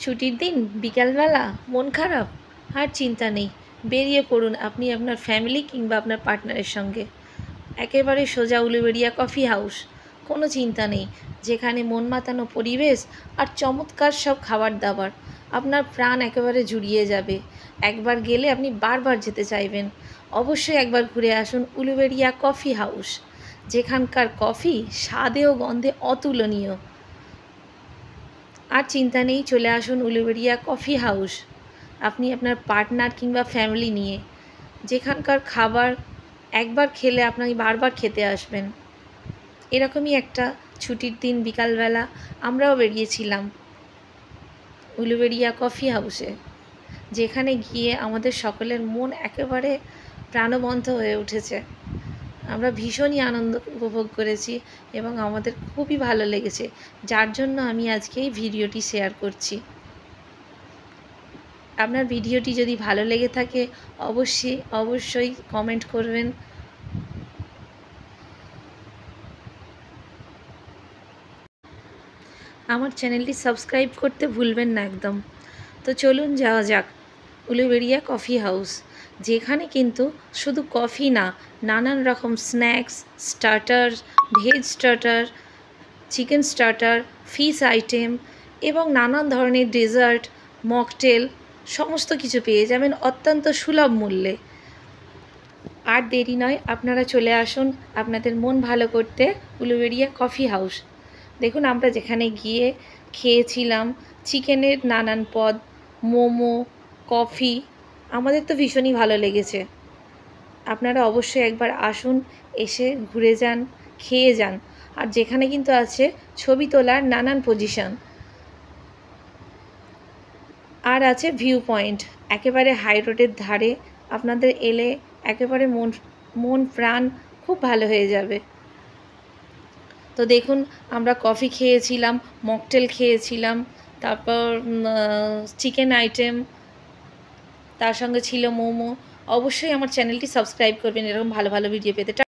ছুটির দিন বিকালবেলা মন খারাপ, আর চিন্তা নেই, বেরিয়ে পড়ুন আপনি আপনার ফ্যামিলি কিংবা আপনার পার্টনারের সঙ্গে। একেবারে সোজা উলুবেড়িয়া কফি হাউস। কোনো চিন্তা নেই, যেখানে মন মাতানো পরিবেশ আর চমৎকার সব খাবার দাবার। আপনার প্রাণ একেবারে জুড়িয়ে যাবে। একবার গেলে আপনি বারবার যেতে চাইবেন। অবশ্যই একবার ঘুরে আসুন উলুবেড়িয়া কফি হাউস, যেখানকার কফি স্বাদে ও গন্ধে অতুলনীয়। আর চিন্তা নেই, চলে আসুন উলুবেড়িয়া কফি হাউস আপনি আপনার পার্টনার কিংবা ফ্যামিলি নিয়ে। যেখানকার খাবার একবার খেলে আপনাকে বারবার খেতে আসবেন। এরকমই একটা ছুটির দিন বিকালবেলা আমরাও বেরিয়েছিলাম উলুবেড়িয়া কফি হাউসে, যেখানে গিয়ে আমাদের সকলের মন একেবারে প্রাণবন্ত হয়ে উঠেছে। আমরা ভীষণই আনন্দ উপভোগ করেছি এবং আমাদের খুবই ভালো লেগেছে, যার জন্য আমি আজকে এই ভিডিওটি শেয়ার করছি। আপনার ভিডিওটি যদি ভালো লেগে থাকে অবশ্যই কমেন্ট করবেন। আমার চ্যানেলটি সাবস্ক্রাইব করতে ভুলবেন না একদম। তো চলুন যাওয়া যাক উলুবেড়িয়া কফি হাউস, যেখানে কিন্তু শুধু কফি না, নানান রকম snacks, starter, veg starter, chicken starter, fish item এবং নানান ধরনের ডেজার্ট, মকটেল সমস্ত কিছু পেয়ে যাবেন অত্যন্ত সুলভ মূল্যে। আর দেরি নয়, আপনারা চলে আসুন আপনাদের মন ভালো করতে উলুবেড়িয়া কফি হাউস। দেখুন আমরা যেখানে গিয়ে খেয়েছিলাম চিকেনের নানান পদ, মোমো, কফি, আমাদের তো ভীষণই ভালো লেগেছে। আপনারা অবশ্যই একবার আসুন, এসে ঘুরে যান, খেয়ে যান। আর যেখানে কিন্তু আছে ছবি তোলার নানান পজিশন, আর আছে ভিউ পয়েন্ট একেবারে হাই রোডের ধারে। আপনাদের এলে একেবারে মন প্রাণ খুব ভালো হয়ে যাবে। তো দেখুন আমরা কফি খেয়েছিলাম, মকটেল খেয়েছিলাম, তারপর চিকেন আইটেম, তার সঙ্গে ছিল মোমো। অবশ্যই আমার চ্যানেলটি সাবস্ক্রাইব করবেন এরকম ভালো ভালো ভিডিও পেতে।